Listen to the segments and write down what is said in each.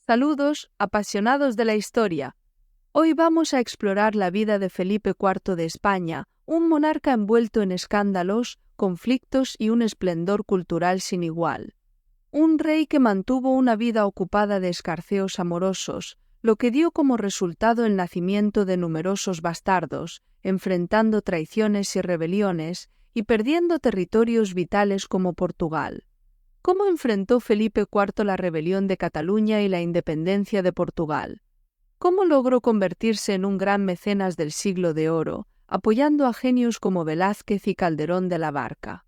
Saludos, apasionados de la historia. Hoy vamos a explorar la vida de Felipe IV de España, un monarca envuelto en escándalos, conflictos y un esplendor cultural sin igual. Un rey que mantuvo una vida ocupada de escarceos amorosos, lo que dio como resultado el nacimiento de numerosos bastardos, enfrentando traiciones y rebeliones y perdiendo territorios vitales como Portugal. ¿Cómo enfrentó Felipe IV la rebelión de Cataluña y la independencia de Portugal? ¿Cómo logró convertirse en un gran mecenas del Siglo de Oro, apoyando a genios como Velázquez y Calderón de la Barca?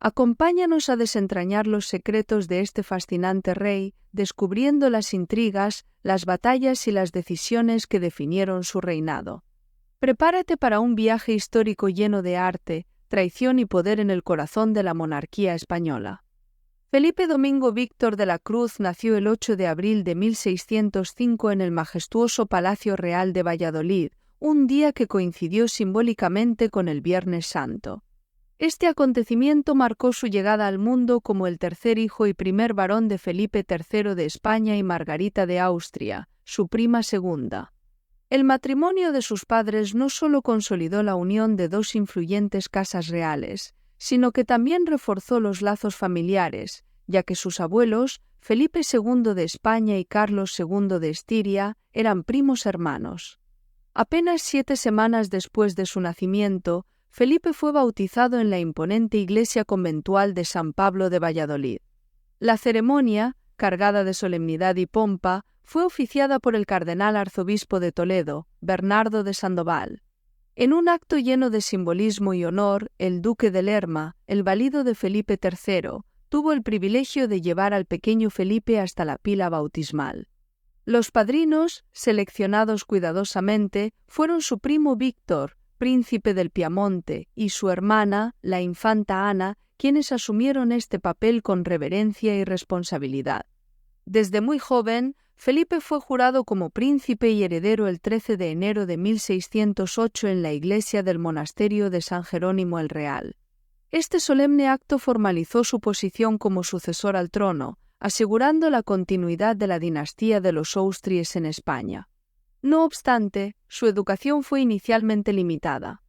Acompáñanos a desentrañar los secretos de este fascinante rey, descubriendo las intrigas, las batallas y las decisiones que definieron su reinado. Prepárate para un viaje histórico lleno de arte, traición y poder en el corazón de la monarquía española. Felipe Domingo Víctor de la Cruz nació el 8 de abril de 1605 en el majestuoso Palacio Real de Valladolid, un día que coincidió simbólicamente con el Viernes Santo. Este acontecimiento marcó su llegada al mundo como el tercer hijo y primer varón de Felipe III de España y Margarita de Austria, su prima segunda. El matrimonio de sus padres no solo consolidó la unión de dos influyentes casas reales, sino que también reforzó los lazos familiares, ya que sus abuelos, Felipe II de España y Carlos II de Estiria, eran primos hermanos. Apenas 7 semanas después de su nacimiento, Felipe fue bautizado en la imponente iglesia conventual de San Pablo de Valladolid. La ceremonia, cargada de solemnidad y pompa, fue oficiada por el cardenal arzobispo de Toledo, Bernardo de Sandoval. En un acto lleno de simbolismo y honor, el duque de Lerma, el valido de Felipe III, tuvo el privilegio de llevar al pequeño Felipe hasta la pila bautismal. Los padrinos, seleccionados cuidadosamente, fueron su primo Víctor, príncipe del Piamonte, y su hermana, la infanta Ana, quienes asumieron este papel con reverencia y responsabilidad. Desde muy joven, Felipe fue jurado como príncipe y heredero el 13 de enero de 1608 en la iglesia del monasterio de San Jerónimo el Real. Este solemne acto formalizó su posición como sucesor al trono, asegurando la continuidad de la dinastía de los Austries en España. No obstante, su educación fue inicialmente limitada.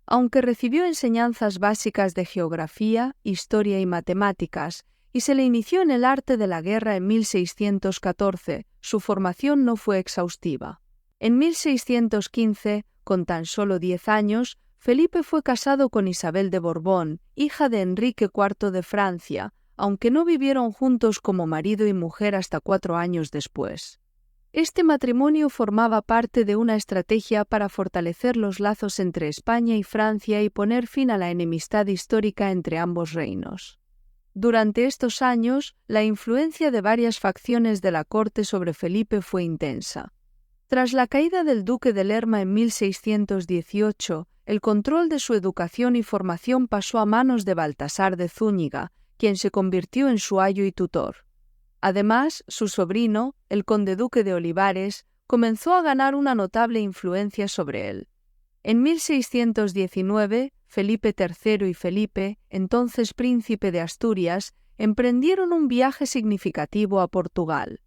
Aunque recibió enseñanzas básicas de geografía, historia y matemáticas, y se le inició en el arte de la guerra en 1614, su formación no fue exhaustiva. En 1615, con tan solo 10 años, Felipe fue casado con Isabel de Borbón, hija de Enrique IV de Francia, aunque no vivieron juntos como marido y mujer hasta 4 años después. Este matrimonio formaba parte de una estrategia para fortalecer los lazos entre España y Francia y poner fin a la enemistad histórica entre ambos reinos. Durante estos años, la influencia de varias facciones de la corte sobre Felipe fue intensa. Tras la caída del duque de Lerma en 1618, el control de su educación y formación pasó a manos de Baltasar de Zúñiga, quien se convirtió en su ayo y tutor. Además, su sobrino, el conde-duque de Olivares, comenzó a ganar una notable influencia sobre él. En 1619, Felipe III y Felipe, entonces príncipe de Asturias, emprendieron un viaje significativo a Portugal.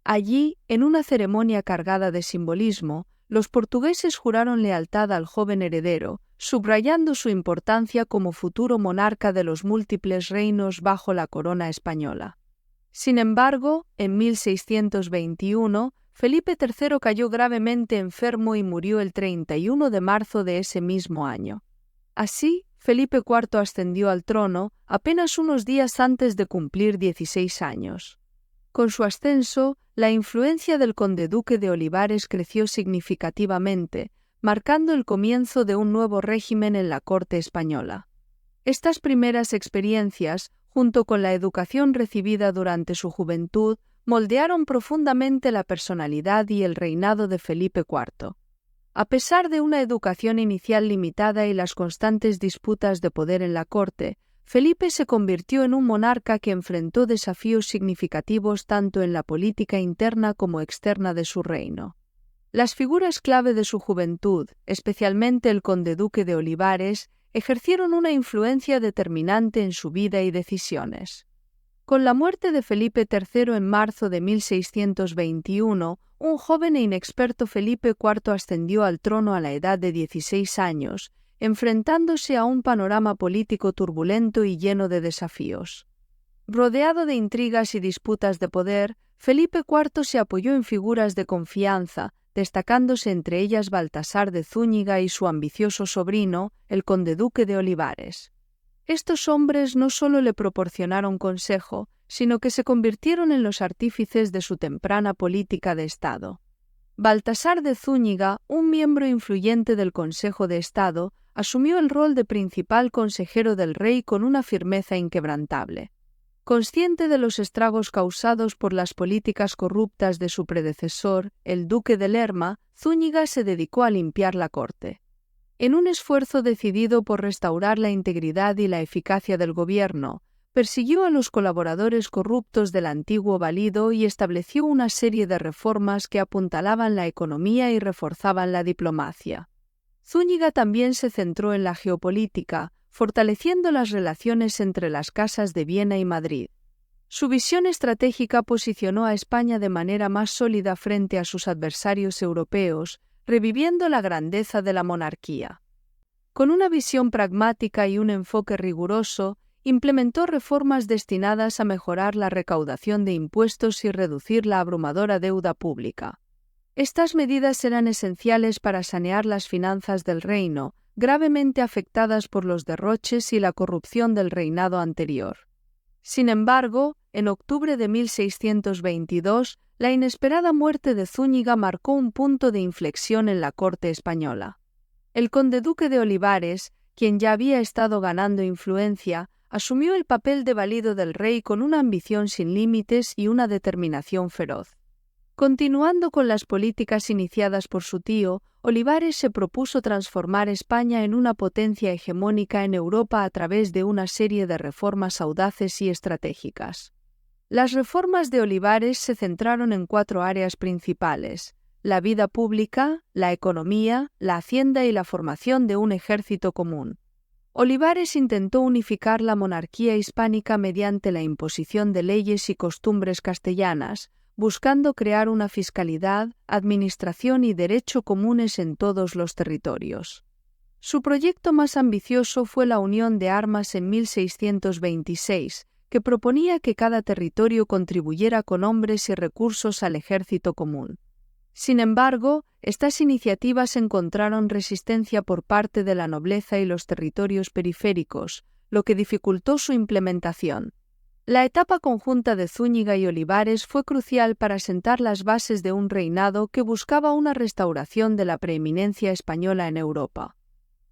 Allí, en una ceremonia cargada de simbolismo, los portugueses juraron lealtad al joven heredero, subrayando su importancia como futuro monarca de los múltiples reinos bajo la corona española. Sin embargo, en 1621, Felipe III cayó gravemente enfermo y murió el 31 de marzo de ese mismo año. Así, Felipe IV ascendió al trono apenas unos días antes de cumplir 16 años. Con su ascenso, la influencia del conde-duque de Olivares creció significativamente, marcando el comienzo de un nuevo régimen en la corte española. Estas primeras experiencias, junto con la educación recibida durante su juventud, moldearon profundamente la personalidad y el reinado de Felipe IV. A pesar de una educación inicial limitada y las constantes disputas de poder en la corte, Felipe se convirtió en un monarca que enfrentó desafíos significativos tanto en la política interna como externa de su reino. Las figuras clave de su juventud, especialmente el conde-duque de Olivares, ejercieron una influencia determinante en su vida y decisiones. Con la muerte de Felipe III en marzo de 1621, un joven e inexperto Felipe IV ascendió al trono a la edad de 16 años, enfrentándose a un panorama político turbulento y lleno de desafíos. Rodeado de intrigas y disputas de poder, Felipe IV se apoyó en figuras de confianza, destacándose entre ellas Baltasar de Zúñiga y su ambicioso sobrino, el conde-duque de Olivares. Estos hombres no solo le proporcionaron consejo, sino que se convirtieron en los artífices de su temprana política de Estado. Baltasar de Zúñiga, un miembro influyente del Consejo de Estado, asumió el rol de principal consejero del rey con una firmeza inquebrantable. Consciente de los estragos causados por las políticas corruptas de su predecesor, el duque de Lerma, Zúñiga se dedicó a limpiar la corte. En un esfuerzo decidido por restaurar la integridad y la eficacia del gobierno, persiguió a los colaboradores corruptos del antiguo valido y estableció una serie de reformas que apuntalaban la economía y reforzaban la diplomacia. Zúñiga también se centró en la geopolítica, fortaleciendo las relaciones entre las casas de Viena y Madrid. Su visión estratégica posicionó a España de manera más sólida frente a sus adversarios europeos, reviviendo la grandeza de la monarquía. Con una visión pragmática y un enfoque riguroso, implementó reformas destinadas a mejorar la recaudación de impuestos y reducir la abrumadora deuda pública. Estas medidas eran esenciales para sanear las finanzas del reino, gravemente afectadas por los derroches y la corrupción del reinado anterior. Sin embargo, en octubre de 1622, la inesperada muerte de Zúñiga marcó un punto de inflexión en la corte española. El conde-duque de Olivares, quien ya había estado ganando influencia, asumió el papel de valido del rey con una ambición sin límites y una determinación feroz. Continuando con las políticas iniciadas por su tío, Olivares se propuso transformar España en una potencia hegemónica en Europa a través de una serie de reformas audaces y estratégicas. Las reformas de Olivares se centraron en 4 áreas principales: la vida pública, la economía, la hacienda y la formación de un ejército común. Olivares intentó unificar la monarquía hispánica mediante la imposición de leyes y costumbres castellanas, buscando crear una fiscalidad, administración y derecho comunes en todos los territorios. Su proyecto más ambicioso fue la Unión de Armas en 1626, que proponía que cada territorio contribuyera con hombres y recursos al ejército común. Sin embargo, estas iniciativas encontraron resistencia por parte de la nobleza y los territorios periféricos, lo que dificultó su implementación. La etapa conjunta de Zúñiga y Olivares fue crucial para sentar las bases de un reinado que buscaba una restauración de la preeminencia española en Europa.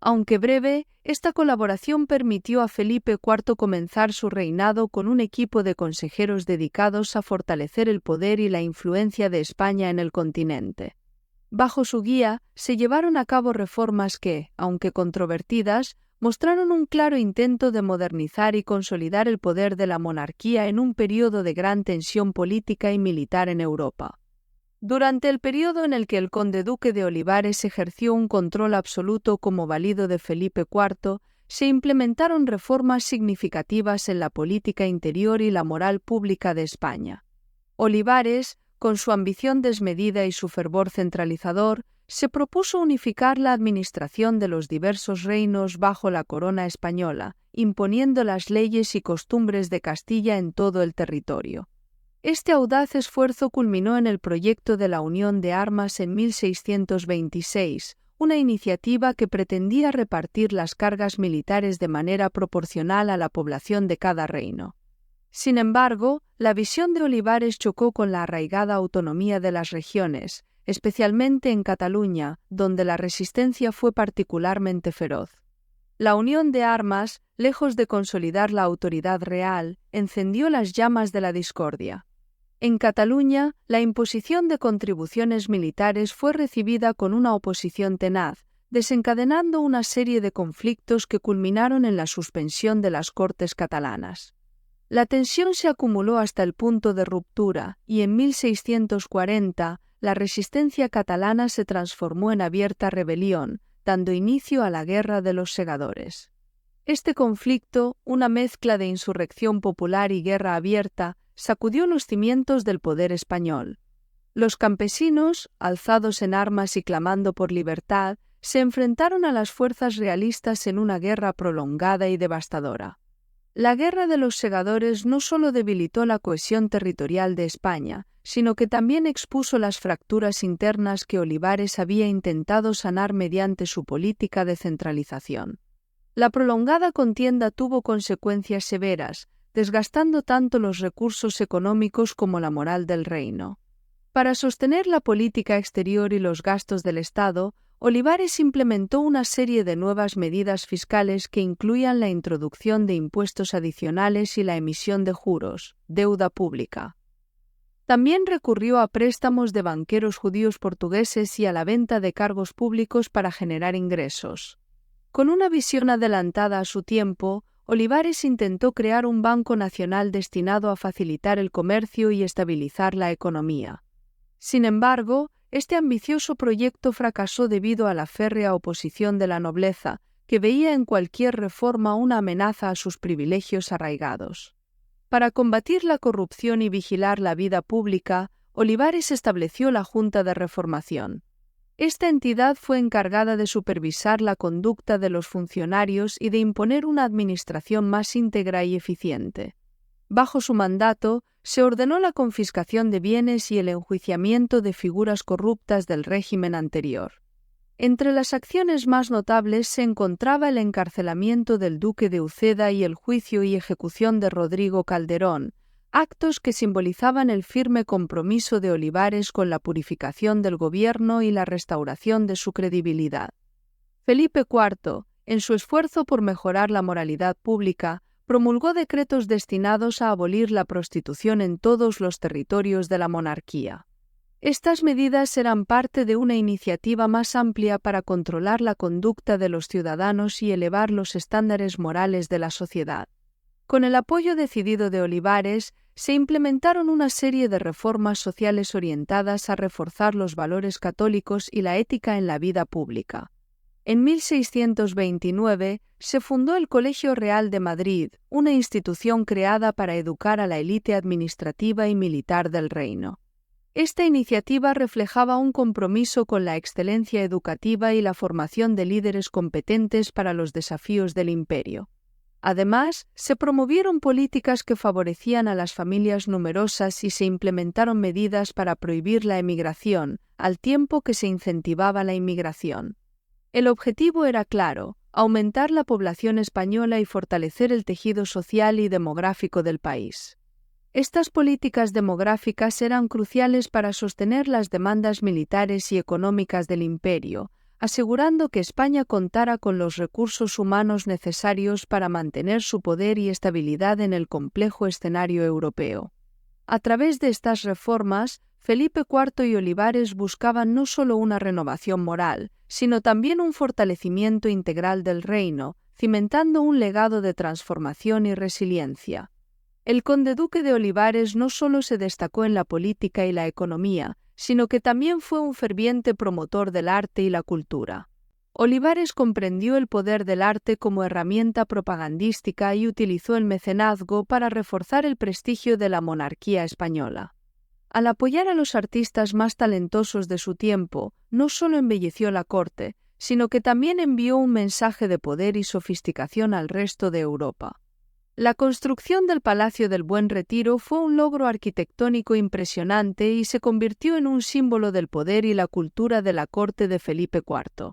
Aunque breve, esta colaboración permitió a Felipe IV comenzar su reinado con un equipo de consejeros dedicados a fortalecer el poder y la influencia de España en el continente. Bajo su guía, se llevaron a cabo reformas que, aunque controvertidas, mostraron un claro intento de modernizar y consolidar el poder de la monarquía en un periodo de gran tensión política y militar en Europa. Durante el periodo en el que el conde-duque de Olivares ejerció un control absoluto como valido de Felipe IV, se implementaron reformas significativas en la política interior y la moral pública de España. Olivares, con su ambición desmedida y su fervor centralizador, se propuso unificar la administración de los diversos reinos bajo la corona española, imponiendo las leyes y costumbres de Castilla en todo el territorio. Este audaz esfuerzo culminó en el proyecto de la Unión de Armas en 1626, una iniciativa que pretendía repartir las cargas militares de manera proporcional a la población de cada reino. Sin embargo, la visión de Olivares chocó con la arraigada autonomía de las regiones, especialmente en Cataluña, donde la resistencia fue particularmente feroz. La Unión de Armas, lejos de consolidar la autoridad real, encendió las llamas de la discordia. En Cataluña, la imposición de contribuciones militares fue recibida con una oposición tenaz, desencadenando una serie de conflictos que culminaron en la suspensión de las Cortes catalanas. La tensión se acumuló hasta el punto de ruptura y en 1640 la resistencia catalana se transformó en abierta rebelión, dando inicio a la Guerra de los Segadores. Este conflicto, una mezcla de insurrección popular y guerra abierta, sacudió los cimientos del poder español. Los campesinos, alzados en armas y clamando por libertad, se enfrentaron a las fuerzas realistas en una guerra prolongada y devastadora. La Guerra de los Segadores no solo debilitó la cohesión territorial de España, sino que también expuso las fracturas internas que Olivares había intentado sanar mediante su política de centralización. La prolongada contienda tuvo consecuencias severas, desgastando tanto los recursos económicos como la moral del reino. Para sostener la política exterior y los gastos del Estado, Olivares implementó una serie de nuevas medidas fiscales que incluían la introducción de impuestos adicionales y la emisión de juros, deuda pública. También recurrió a préstamos de banqueros judíos portugueses y a la venta de cargos públicos para generar ingresos. Con una visión adelantada a su tiempo, Olivares intentó crear un banco nacional destinado a facilitar el comercio y estabilizar la economía. Sin embargo, este ambicioso proyecto fracasó debido a la férrea oposición de la nobleza, que veía en cualquier reforma una amenaza a sus privilegios arraigados. Para combatir la corrupción y vigilar la vida pública, Olivares estableció la Junta de Reformación. Esta entidad fue encargada de supervisar la conducta de los funcionarios y de imponer una administración más íntegra y eficiente. Bajo su mandato, se ordenó la confiscación de bienes y el enjuiciamiento de figuras corruptas del régimen anterior. Entre las acciones más notables se encontraba el encarcelamiento del duque de Uceda y el juicio y ejecución de Rodrigo Calderón, actos que simbolizaban el firme compromiso de Olivares con la purificación del gobierno y la restauración de su credibilidad. Felipe IV, en su esfuerzo por mejorar la moralidad pública, promulgó decretos destinados a abolir la prostitución en todos los territorios de la monarquía. Estas medidas eran parte de una iniciativa más amplia para controlar la conducta de los ciudadanos y elevar los estándares morales de la sociedad. Con el apoyo decidido de Olivares, se implementaron una serie de reformas sociales orientadas a reforzar los valores católicos y la ética en la vida pública. En 1629 se fundó el Colegio Real de Madrid, una institución creada para educar a la élite administrativa y militar del reino. Esta iniciativa reflejaba un compromiso con la excelencia educativa y la formación de líderes competentes para los desafíos del imperio. Además, se promovieron políticas que favorecían a las familias numerosas y se implementaron medidas para prohibir la emigración, al tiempo que se incentivaba la inmigración. El objetivo era claro: aumentar la población española y fortalecer el tejido social y demográfico del país. Estas políticas demográficas eran cruciales para sostener las demandas militares y económicas del imperio, asegurando que España contara con los recursos humanos necesarios para mantener su poder y estabilidad en el complejo escenario europeo. A través de estas reformas, Felipe IV y Olivares buscaban no solo una renovación moral, sino también un fortalecimiento integral del reino, cimentando un legado de transformación y resiliencia. El conde-duque de Olivares no solo se destacó en la política y la economía, sino que también fue un ferviente promotor del arte y la cultura. Olivares comprendió el poder del arte como herramienta propagandística y utilizó el mecenazgo para reforzar el prestigio de la monarquía española. Al apoyar a los artistas más talentosos de su tiempo, no solo embelleció la corte, sino que también envió un mensaje de poder y sofisticación al resto de Europa. La construcción del Palacio del Buen Retiro fue un logro arquitectónico impresionante y se convirtió en un símbolo del poder y la cultura de la corte de Felipe IV.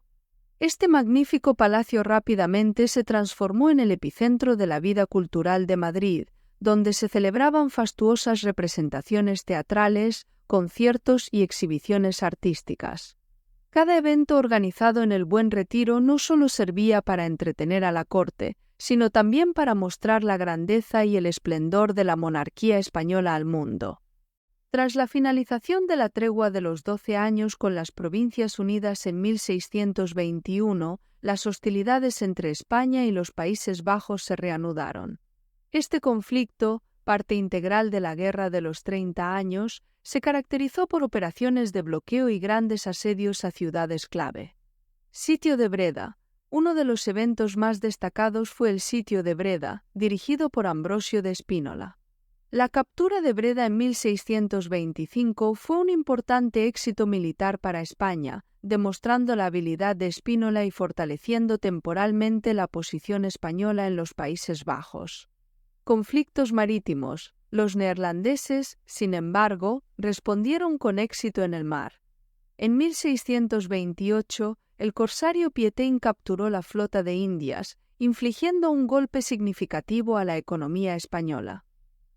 Este magnífico palacio rápidamente se transformó en el epicentro de la vida cultural de Madrid, donde se celebraban fastuosas representaciones teatrales, conciertos y exhibiciones artísticas. Cada evento organizado en el Buen Retiro no solo servía para entretener a la corte, sino también para mostrar la grandeza y el esplendor de la monarquía española al mundo. Tras la finalización de la tregua de los 12 años con las Provincias Unidas en 1621, las hostilidades entre España y los Países Bajos se reanudaron. Este conflicto, parte integral de la Guerra de los 30 años, se caracterizó por operaciones de bloqueo y grandes asedios a ciudades clave. Sitio de Breda. Uno de los eventos más destacados fue el sitio de Breda, dirigido por Ambrosio de Spínola. La captura de Breda en 1625 fue un importante éxito militar para España, demostrando la habilidad de Spínola y fortaleciendo temporalmente la posición española en los Países Bajos. Conflictos marítimos. Los neerlandeses, sin embargo, respondieron con éxito en el mar. En 1628, el corsario Pietein capturó la flota de Indias, infligiendo un golpe significativo a la economía española.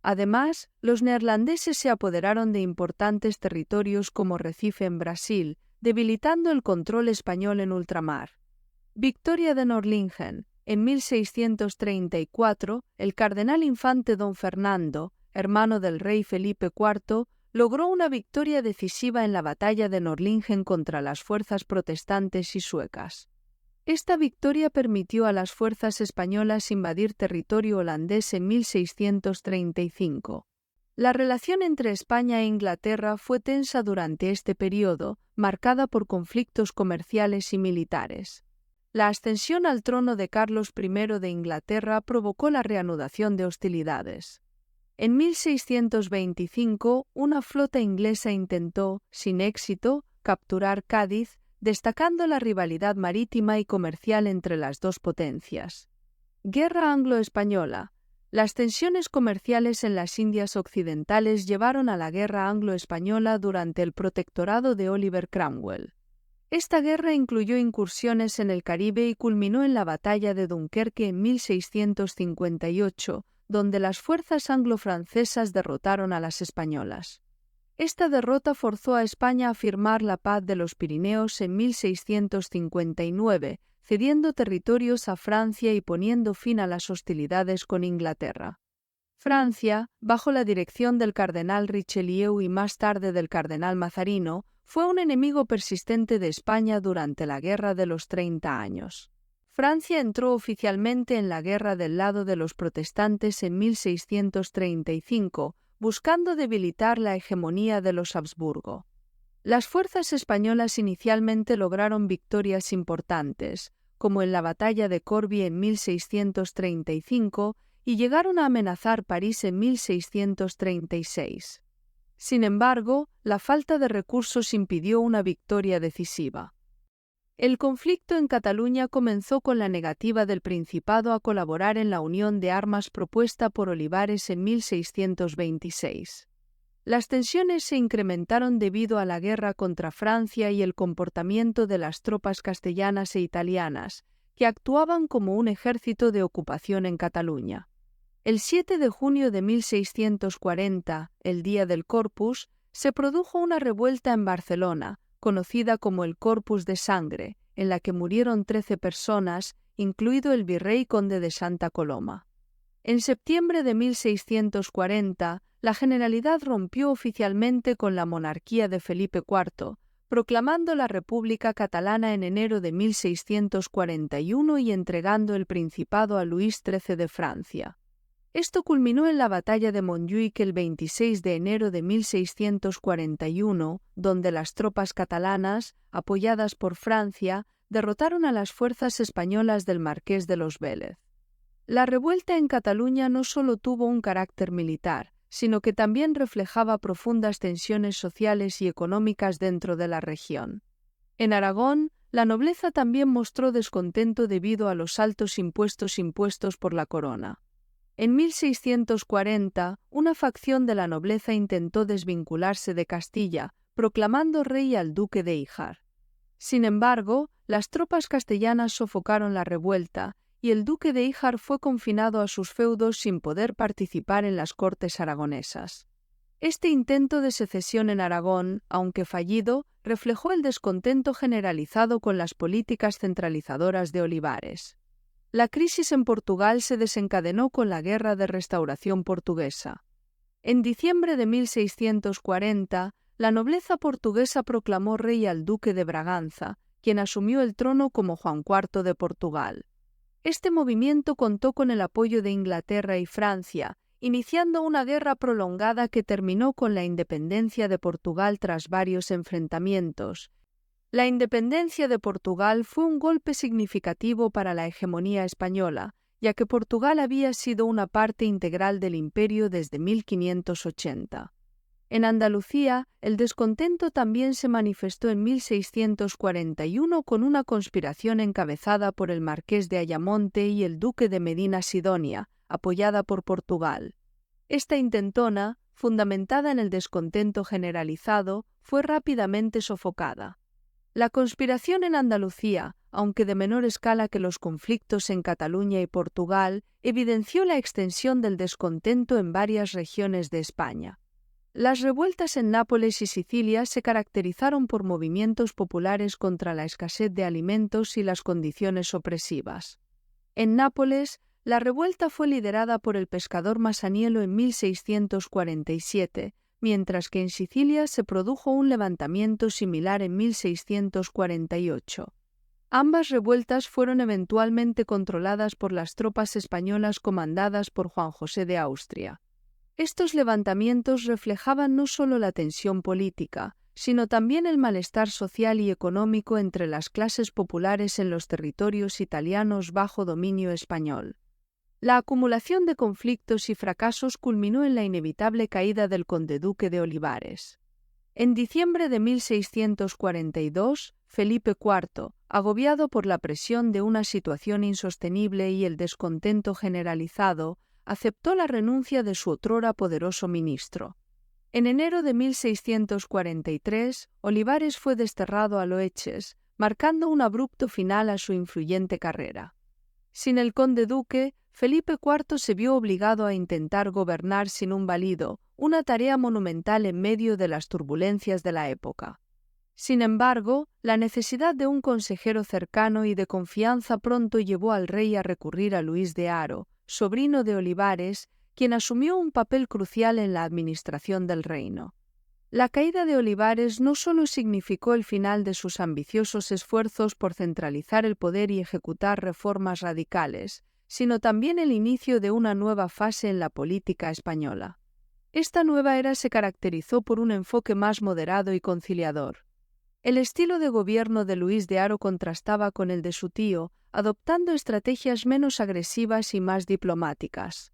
Además, los neerlandeses se apoderaron de importantes territorios como Recife en Brasil, debilitando el control español en ultramar. Victoria de Nordlingen. En 1634, el cardenal infante don Fernando, hermano del rey Felipe IV, logró una victoria decisiva en la batalla de Nordlingen contra las fuerzas protestantes y suecas. Esta victoria permitió a las fuerzas españolas invadir territorio holandés en 1635. La relación entre España e Inglaterra fue tensa durante este periodo, marcada por conflictos comerciales y militares. La ascensión al trono de Carlos I de Inglaterra provocó la reanudación de hostilidades. En 1625, una flota inglesa intentó, sin éxito, capturar Cádiz, destacando la rivalidad marítima y comercial entre las dos potencias. Guerra anglo-española. Las tensiones comerciales en las Indias Occidentales llevaron a la Guerra anglo-española durante el protectorado de Oliver Cromwell. Esta guerra incluyó incursiones en el Caribe y culminó en la Batalla de Dunkerque en 1658, donde las fuerzas anglo-francesas derrotaron a las españolas. Esta derrota forzó a España a firmar la Paz de los Pirineos en 1659, cediendo territorios a Francia y poniendo fin a las hostilidades con Inglaterra. Francia, bajo la dirección del cardenal Richelieu y más tarde del cardenal Mazarino, fue un enemigo persistente de España durante la Guerra de los 30 años. Francia entró oficialmente en la guerra del lado de los protestantes en 1635, buscando debilitar la hegemonía de los Habsburgo. Las fuerzas españolas inicialmente lograron victorias importantes, como en la batalla de Corbie en 1635, y llegaron a amenazar París en 1636. Sin embargo, la falta de recursos impidió una victoria decisiva. El conflicto en Cataluña comenzó con la negativa del Principado a colaborar en la unión de armas propuesta por Olivares en 1626. Las tensiones se incrementaron debido a la guerra contra Francia y el comportamiento de las tropas castellanas e italianas, que actuaban como un ejército de ocupación en Cataluña. El 7 de junio de 1640, el día del Corpus, se produjo una revuelta en Barcelona, conocida como el Corpus de Sangre, en la que murieron 13 personas, incluido el virrey conde de Santa Coloma. En septiembre de 1640, la Generalidad rompió oficialmente con la monarquía de Felipe IV, proclamando la República Catalana en enero de 1641 y entregando el Principado a Luis XIII de Francia. Esto culminó en la batalla de Montjuïc el 26 de enero de 1641, donde las tropas catalanas, apoyadas por Francia, derrotaron a las fuerzas españolas del Marqués de los Vélez. La revuelta en Cataluña no solo tuvo un carácter militar, sino que también reflejaba profundas tensiones sociales y económicas dentro de la región. En Aragón, la nobleza también mostró descontento debido a los altos impuestos impuestos por la corona. En 1640, una facción de la nobleza intentó desvincularse de Castilla, proclamando rey al duque de Híjar. Sin embargo, las tropas castellanas sofocaron la revuelta y el duque de Híjar fue confinado a sus feudos sin poder participar en las cortes aragonesas. Este intento de secesión en Aragón, aunque fallido, reflejó el descontento generalizado con las políticas centralizadoras de Olivares. La crisis en Portugal se desencadenó con la Guerra de Restauración portuguesa. En diciembre de 1640, la nobleza portuguesa proclamó rey al duque de Braganza, quien asumió el trono como Juan IV de Portugal. Este movimiento contó con el apoyo de Inglaterra y Francia, iniciando una guerra prolongada que terminó con la independencia de Portugal tras varios enfrentamientos. La independencia de Portugal fue un golpe significativo para la hegemonía española, ya que Portugal había sido una parte integral del imperio desde 1580. En Andalucía, el descontento también se manifestó en 1641 con una conspiración encabezada por el marqués de Ayamonte y el duque de Medina Sidonia, apoyada por Portugal. Esta intentona, fundamentada en el descontento generalizado, fue rápidamente sofocada. La conspiración en Andalucía, aunque de menor escala que los conflictos en Cataluña y Portugal, evidenció la extensión del descontento en varias regiones de España. Las revueltas en Nápoles y Sicilia se caracterizaron por movimientos populares contra la escasez de alimentos y las condiciones opresivas. En Nápoles, la revuelta fue liderada por el pescador Masaniello en 1647, mientras que en Sicilia se produjo un levantamiento similar en 1648. Ambas revueltas fueron eventualmente controladas por las tropas españolas comandadas por Juan José de Austria. Estos levantamientos reflejaban no solo la tensión política, sino también el malestar social y económico entre las clases populares en los territorios italianos bajo dominio español. La acumulación de conflictos y fracasos culminó en la inevitable caída del conde-duque de Olivares. En diciembre de 1642, Felipe IV, agobiado por la presión de una situación insostenible y el descontento generalizado, aceptó la renuncia de su otrora poderoso ministro. En enero de 1643, Olivares fue desterrado a Loeches, marcando un abrupto final a su influyente carrera. Sin el conde-duque, Felipe IV se vio obligado a intentar gobernar sin un valido, una tarea monumental en medio de las turbulencias de la época. Sin embargo, la necesidad de un consejero cercano y de confianza pronto llevó al rey a recurrir a Luis de Haro, sobrino de Olivares, quien asumió un papel crucial en la administración del reino. La caída de Olivares no solo significó el final de sus ambiciosos esfuerzos por centralizar el poder y ejecutar reformas radicales, sino también el inicio de una nueva fase en la política española. Esta nueva era se caracterizó por un enfoque más moderado y conciliador. El estilo de gobierno de Luis de Haro contrastaba con el de su tío, adoptando estrategias menos agresivas y más diplomáticas.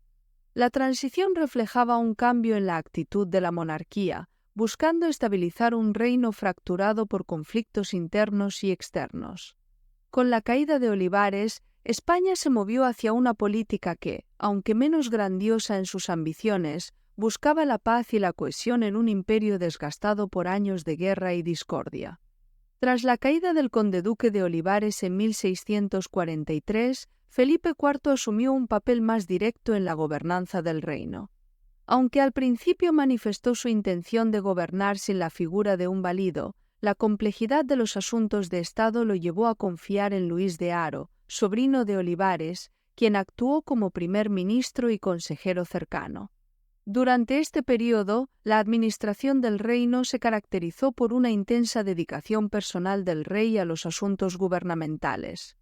La transición reflejaba un cambio en la actitud de la monarquía, buscando estabilizar un reino fracturado por conflictos internos y externos. Con la caída de Olivares, España se movió hacia una política que, aunque menos grandiosa en sus ambiciones, buscaba la paz y la cohesión en un imperio desgastado por años de guerra y discordia. Tras la caída del conde-duque de Olivares en 1643, Felipe IV asumió un papel más directo en la gobernanza del reino. Aunque al principio manifestó su intención de gobernar sin la figura de un valido, la complejidad de los asuntos de Estado lo llevó a confiar en Luis de Haro, sobrino de Olivares, quien actuó como primer ministro y consejero cercano. Durante este periodo, la administración del reino se caracterizó por una intensa dedicación personal del rey a los asuntos gubernamentales.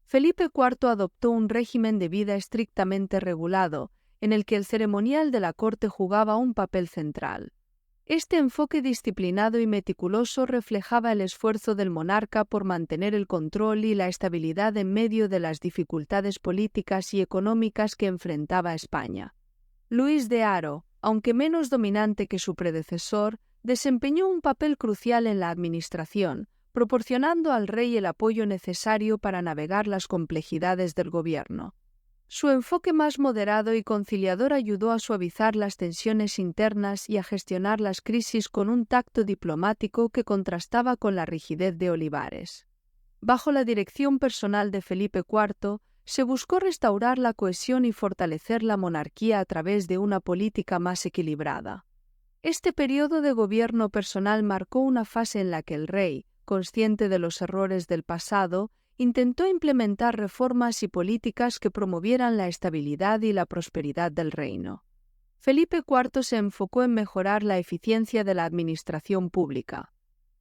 Felipe IV adoptó un régimen de vida estrictamente regulado, en el que el ceremonial de la corte jugaba un papel central. Este enfoque disciplinado y meticuloso reflejaba el esfuerzo del monarca por mantener el control y la estabilidad en medio de las dificultades políticas y económicas que enfrentaba España. Luis de Haro, aunque menos dominante que su predecesor, desempeñó un papel crucial en la administración, proporcionando al rey el apoyo necesario para navegar las complejidades del gobierno. Su enfoque más moderado y conciliador ayudó a suavizar las tensiones internas y a gestionar las crisis con un tacto diplomático que contrastaba con la rigidez de Olivares. Bajo la dirección personal de Felipe IV, se buscó restaurar la cohesión y fortalecer la monarquía a través de una política más equilibrada. Este periodo de gobierno personal marcó una fase en la que el rey, consciente de los errores del pasado, intentó implementar reformas y políticas que promovieran la estabilidad y la prosperidad del reino. Felipe IV se enfocó en mejorar la eficiencia de la administración pública.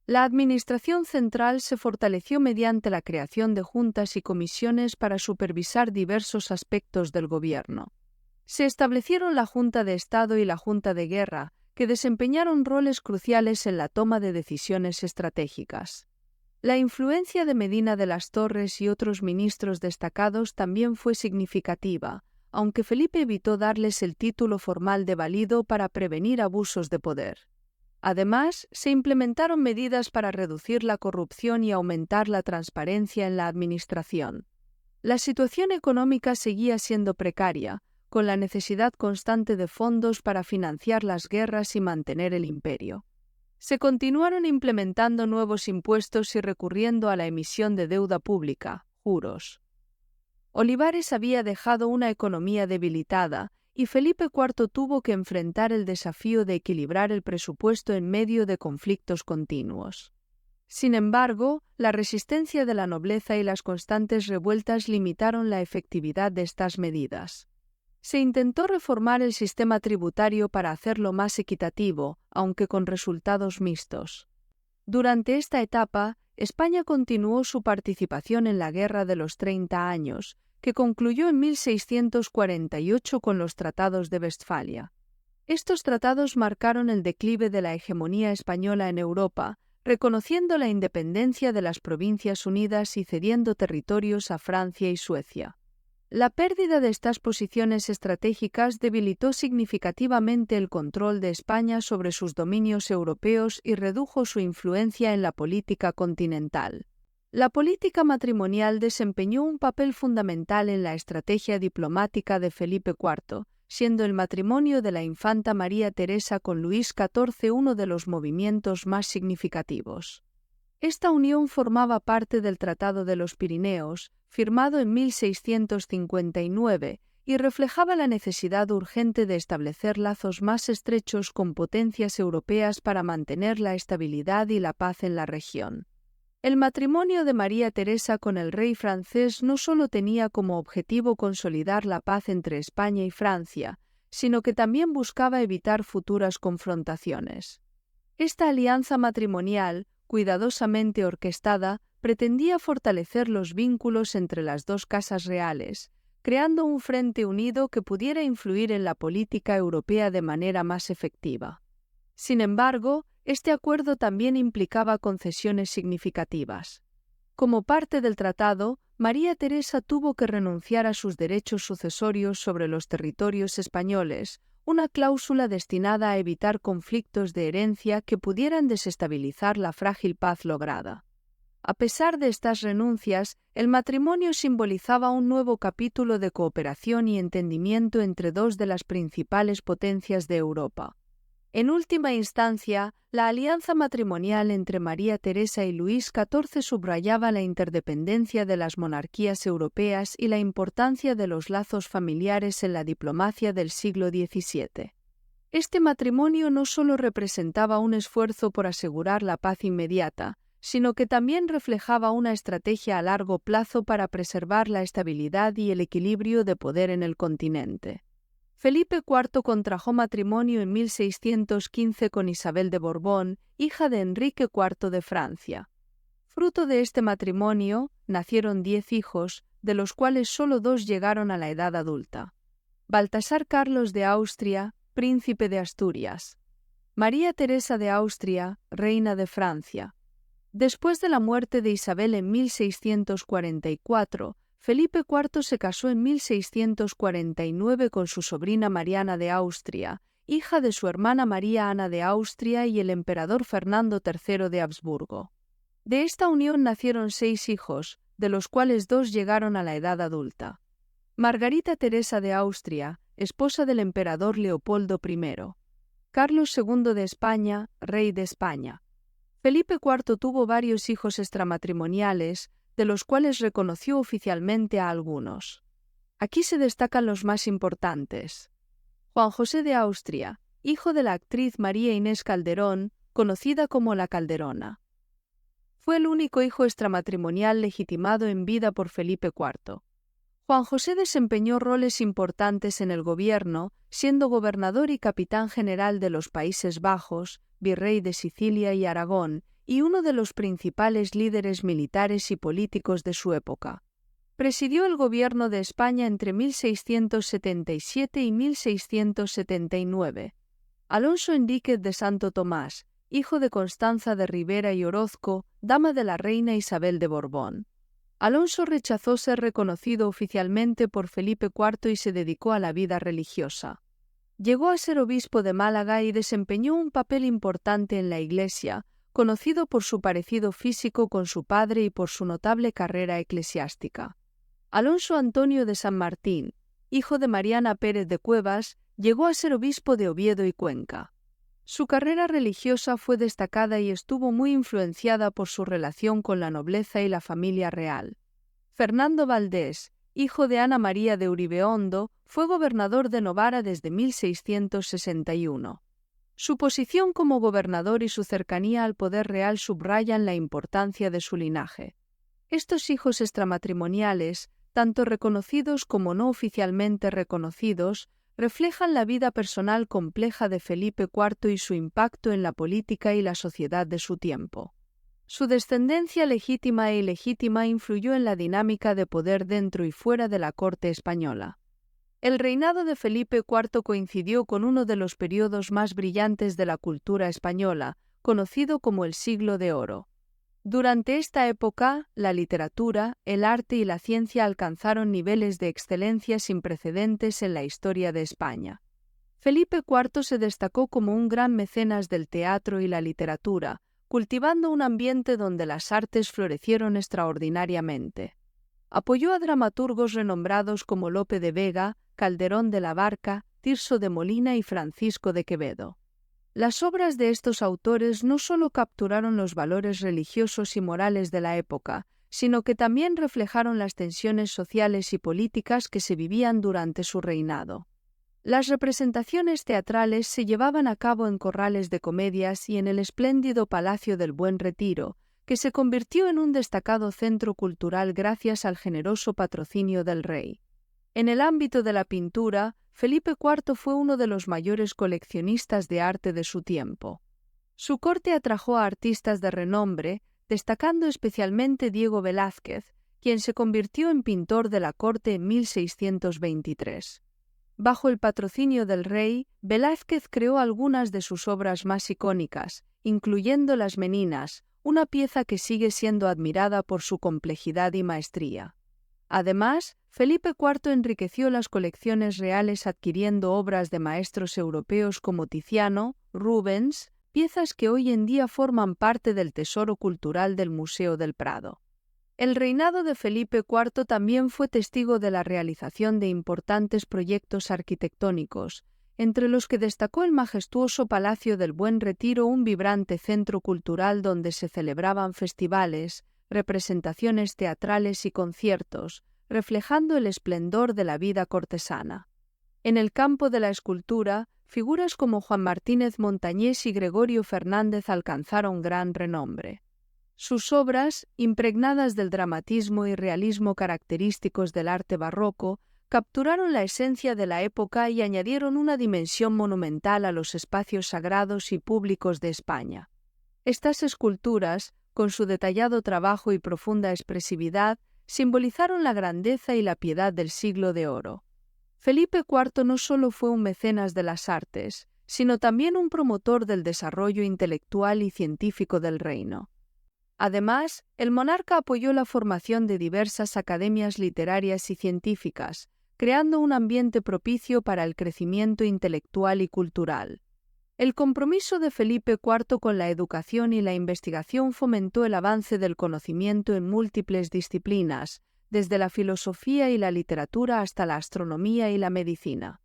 La administración central se fortaleció mediante la creación de juntas y comisiones para supervisar diversos aspectos del gobierno. Se establecieron la Junta de Estado y la Junta de Guerra, que desempeñaron roles cruciales en la toma de decisiones estratégicas. La influencia de Medina de las Torres y otros ministros destacados también fue significativa, aunque Felipe evitó darles el título formal de valido para prevenir abusos de poder. Además, se implementaron medidas para reducir la corrupción y aumentar la transparencia en la administración. La situación económica seguía siendo precaria, con la necesidad constante de fondos para financiar las guerras y mantener el imperio. Se continuaron implementando nuevos impuestos y recurriendo a la emisión de deuda pública, juros. Olivares había dejado una economía debilitada y Felipe IV tuvo que enfrentar el desafío de equilibrar el presupuesto en medio de conflictos continuos. Sin embargo, la resistencia de la nobleza y las constantes revueltas limitaron la efectividad de estas medidas. Se intentó reformar el sistema tributario para hacerlo más equitativo, aunque con resultados mixtos. Durante esta etapa, España continuó su participación en la Guerra de los 30 años, que concluyó en 1648 con los Tratados de Westfalia. Estos tratados marcaron el declive de la hegemonía española en Europa, reconociendo la independencia de las Provincias Unidas y cediendo territorios a Francia y Suecia. La pérdida de estas posiciones estratégicas debilitó significativamente el control de España sobre sus dominios europeos y redujo su influencia en la política continental. La política matrimonial desempeñó un papel fundamental en la estrategia diplomática de Felipe IV, siendo el matrimonio de la infanta María Teresa con Luis XIV uno de los movimientos más significativos. Esta unión formaba parte del Tratado de los Pirineos, firmado en 1659, y reflejaba la necesidad urgente de establecer lazos más estrechos con potencias europeas para mantener la estabilidad y la paz en la región. El matrimonio de María Teresa con el rey francés no solo tenía como objetivo consolidar la paz entre España y Francia, sino que también buscaba evitar futuras confrontaciones. Esta alianza matrimonial, cuidadosamente orquestada, pretendía fortalecer los vínculos entre las dos casas reales, creando un frente unido que pudiera influir en la política europea de manera más efectiva. Sin embargo, este acuerdo también implicaba concesiones significativas. Como parte del tratado, María Teresa tuvo que renunciar a sus derechos sucesorios sobre los territorios españoles, una cláusula destinada a evitar conflictos de herencia que pudieran desestabilizar la frágil paz lograda. A pesar de estas renuncias, el matrimonio simbolizaba un nuevo capítulo de cooperación y entendimiento entre dos de las principales potencias de Europa. En última instancia, la alianza matrimonial entre María Teresa y Luis XIV subrayaba la interdependencia de las monarquías europeas y la importancia de los lazos familiares en la diplomacia del siglo XVII. Este matrimonio no solo representaba un esfuerzo por asegurar la paz inmediata, sino que también reflejaba una estrategia a largo plazo para preservar la estabilidad y el equilibrio de poder en el continente. Felipe IV contrajo matrimonio en 1615 con Isabel de Borbón, hija de Enrique IV de Francia. Fruto de este matrimonio, nacieron 10 hijos, de los cuales solo 2 llegaron a la edad adulta. Baltasar Carlos de Austria, príncipe de Asturias. María Teresa de Austria, reina de Francia. Después de la muerte de Isabel en 1644, Felipe IV se casó en 1649 con su sobrina Mariana de Austria, hija de su hermana María Ana de Austria y el emperador Fernando III de Habsburgo. De esta unión nacieron 6 hijos, de los cuales 2 llegaron a la edad adulta. Margarita Teresa de Austria, esposa del emperador Leopoldo I. Carlos II de España, rey de España. Felipe IV tuvo varios hijos extramatrimoniales, de los cuales reconoció oficialmente a algunos. Aquí se destacan los más importantes. Juan José de Austria, hijo de la actriz María Inés Calderón, conocida como la Calderona. Fue el único hijo extramatrimonial legitimado en vida por Felipe IV. Juan José desempeñó roles importantes en el gobierno, siendo gobernador y capitán general de los Países Bajos, virrey de Sicilia y Aragón, y uno de los principales líderes militares y políticos de su época. Presidió el gobierno de España entre 1677 y 1679. Alonso Enríquez de Santo Tomás, hijo de Constanza de Ribera y Orozco, dama de la reina Isabel de Borbón. Alonso rechazó ser reconocido oficialmente por Felipe IV y se dedicó a la vida religiosa. Llegó a ser obispo de Málaga y desempeñó un papel importante en la Iglesia, conocido por su parecido físico con su padre y por su notable carrera eclesiástica. Alonso Antonio de San Martín, hijo de Mariana Pérez de Cuevas, llegó a ser obispo de Oviedo y Cuenca. Su carrera religiosa fue destacada y estuvo muy influenciada por su relación con la nobleza y la familia real. Fernando Valdés, hijo de Ana María de Uribe-Ondo, fue gobernador de Novara desde 1661. Su posición como gobernador y su cercanía al poder real subrayan la importancia de su linaje. Estos hijos extramatrimoniales, tanto reconocidos como no oficialmente reconocidos, reflejan la vida personal compleja de Felipe IV y su impacto en la política y la sociedad de su tiempo. Su descendencia legítima e ilegítima influyó en la dinámica de poder dentro y fuera de la corte española. El reinado de Felipe IV coincidió con uno de los periodos más brillantes de la cultura española, conocido como el Siglo de Oro. Durante esta época, la literatura, el arte y la ciencia alcanzaron niveles de excelencia sin precedentes en la historia de España. Felipe IV se destacó como un gran mecenas del teatro y la literatura, cultivando un ambiente donde las artes florecieron extraordinariamente. Apoyó a dramaturgos renombrados como Lope de Vega, Calderón de la Barca, Tirso de Molina y Francisco de Quevedo. Las obras de estos autores no solo capturaron los valores religiosos y morales de la época, sino que también reflejaron las tensiones sociales y políticas que se vivían durante su reinado. Las representaciones teatrales se llevaban a cabo en corrales de comedias y en el espléndido Palacio del Buen Retiro, que se convirtió en un destacado centro cultural gracias al generoso patrocinio del rey. En el ámbito de la pintura, Felipe IV fue uno de los mayores coleccionistas de arte de su tiempo. Su corte atrajo a artistas de renombre, destacando especialmente Diego Velázquez, quien se convirtió en pintor de la corte en 1623. Bajo el patrocinio del rey, Velázquez creó algunas de sus obras más icónicas, incluyendo Las Meninas, una pieza que sigue siendo admirada por su complejidad y maestría. Además, Felipe IV enriqueció las colecciones reales adquiriendo obras de maestros europeos como Tiziano, Rubens, piezas que hoy en día forman parte del tesoro cultural del Museo del Prado. El reinado de Felipe IV también fue testigo de la realización de importantes proyectos arquitectónicos, entre los que destacó el majestuoso Palacio del Buen Retiro, un vibrante centro cultural donde se celebraban festivales, representaciones teatrales y conciertos, reflejando el esplendor de la vida cortesana. En el campo de la escultura, figuras como Juan Martínez Montañés y Gregorio Fernández alcanzaron gran renombre. Sus obras, impregnadas del dramatismo y realismo característicos del arte barroco, capturaron la esencia de la época y añadieron una dimensión monumental a los espacios sagrados y públicos de España. Estas esculturas, con su detallado trabajo y profunda expresividad, simbolizaron la grandeza y la piedad del Siglo de Oro. Felipe IV no solo fue un mecenas de las artes, sino también un promotor del desarrollo intelectual y científico del reino. Además, el monarca apoyó la formación de diversas academias literarias y científicas, creando un ambiente propicio para el crecimiento intelectual y cultural. El compromiso de Felipe IV con la educación y la investigación fomentó el avance del conocimiento en múltiples disciplinas, desde la filosofía y la literatura hasta la astronomía y la medicina.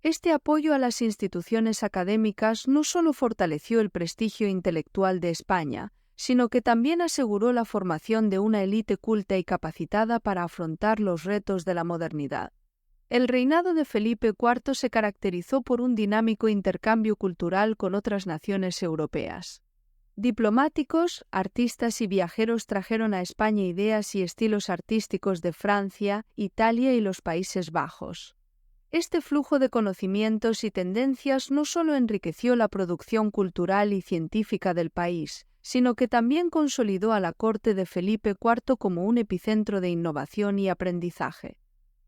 Este apoyo a las instituciones académicas no solo fortaleció el prestigio intelectual de España, sino que también aseguró la formación de una élite culta y capacitada para afrontar los retos de la modernidad. El reinado de Felipe IV se caracterizó por un dinámico intercambio cultural con otras naciones europeas. Diplomáticos, artistas y viajeros trajeron a España ideas y estilos artísticos de Francia, Italia y los Países Bajos. Este flujo de conocimientos y tendencias no solo enriqueció la producción cultural y científica del país, sino que también consolidó a la corte de Felipe IV como un epicentro de innovación y aprendizaje.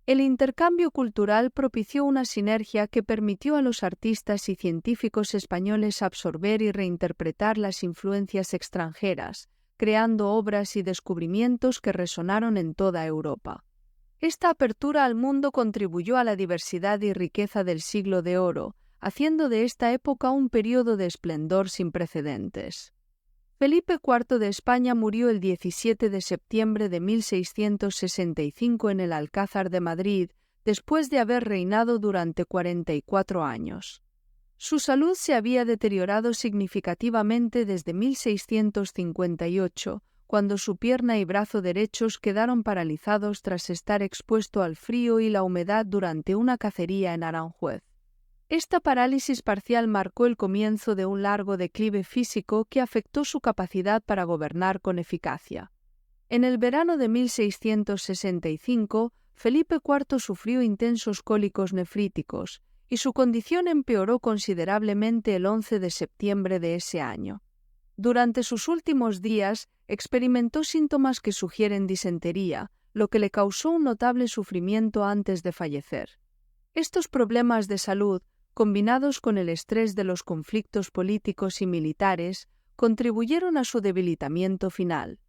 El intercambio cultural propició una sinergia que permitió a los artistas y científicos españoles absorber y reinterpretar las influencias extranjeras, creando obras y descubrimientos que resonaron en toda Europa. Esta apertura al mundo contribuyó a la diversidad y riqueza del Siglo de Oro, haciendo de esta época un período de esplendor sin precedentes. Felipe IV de España murió el 17 de septiembre de 1665 en el Alcázar de Madrid, después de haber reinado durante 44 años. Su salud se había deteriorado significativamente desde 1658, cuando su pierna y brazo derechos quedaron paralizados tras estar expuesto al frío y la humedad durante una cacería en Aranjuez. Esta parálisis parcial marcó el comienzo de un largo declive físico que afectó su capacidad para gobernar con eficacia. En el verano de 1665, Felipe IV sufrió intensos cólicos nefríticos, y su condición empeoró considerablemente el 11 de septiembre de ese año. Durante sus últimos días, experimentó síntomas que sugieren disentería, lo que le causó un notable sufrimiento antes de fallecer. Estos problemas de salud, combinados con el estrés de los conflictos políticos y militares, contribuyeron a su debilitamiento final.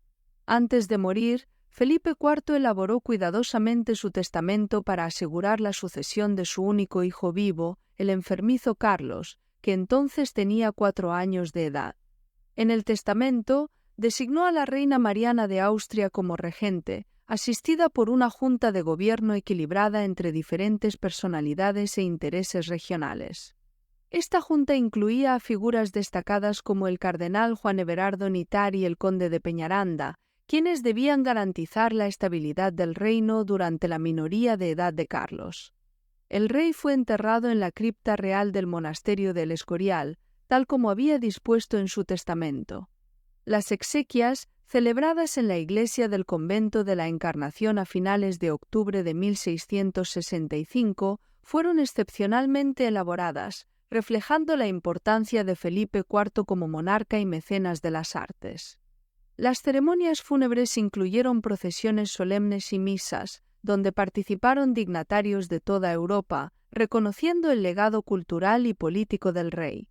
Antes de morir, Felipe IV elaboró cuidadosamente su testamento para asegurar la sucesión de su único hijo vivo, el enfermizo Carlos, que entonces tenía 4 años de edad. En el testamento, designó a la reina Mariana de Austria como regente, asistida por una junta de gobierno equilibrada entre diferentes personalidades e intereses regionales. Esta junta incluía a figuras destacadas como el cardenal Juan Everardo Nitar y el conde de Peñaranda, quienes debían garantizar la estabilidad del reino durante la minoría de edad de Carlos. El rey fue enterrado en la cripta real del monasterio del Escorial, tal como había dispuesto en su testamento. Las exequias, celebradas en la iglesia del convento de la Encarnación a finales de octubre de 1665, fueron excepcionalmente elaboradas, reflejando la importancia de Felipe IV como monarca y mecenas de las artes. Las ceremonias fúnebres incluyeron procesiones solemnes y misas, donde participaron dignatarios de toda Europa, reconociendo el legado cultural y político del rey.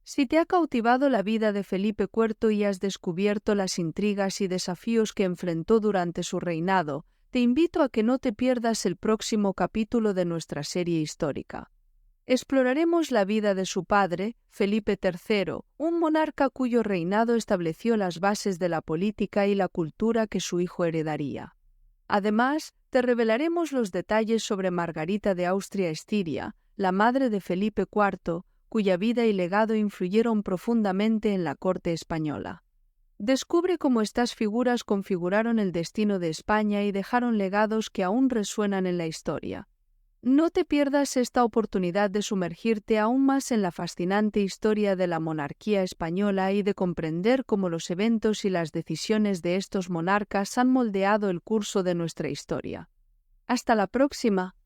Si te ha cautivado la vida de Felipe IV y has descubierto las intrigas y desafíos que enfrentó durante su reinado, te invito a que no te pierdas el próximo capítulo de nuestra serie histórica. Exploraremos la vida de su padre, Felipe III, un monarca cuyo reinado estableció las bases de la política y la cultura que su hijo heredaría. Además, te revelaremos los detalles sobre Margarita de Austria-Estiria, la madre de Felipe IV, cuya vida y legado influyeron profundamente en la corte española. Descubre cómo estas figuras configuraron el destino de España y dejaron legados que aún resuenan en la historia. No te pierdas esta oportunidad de sumergirte aún más en la fascinante historia de la monarquía española y de comprender cómo los eventos y las decisiones de estos monarcas han moldeado el curso de nuestra historia. Hasta la próxima.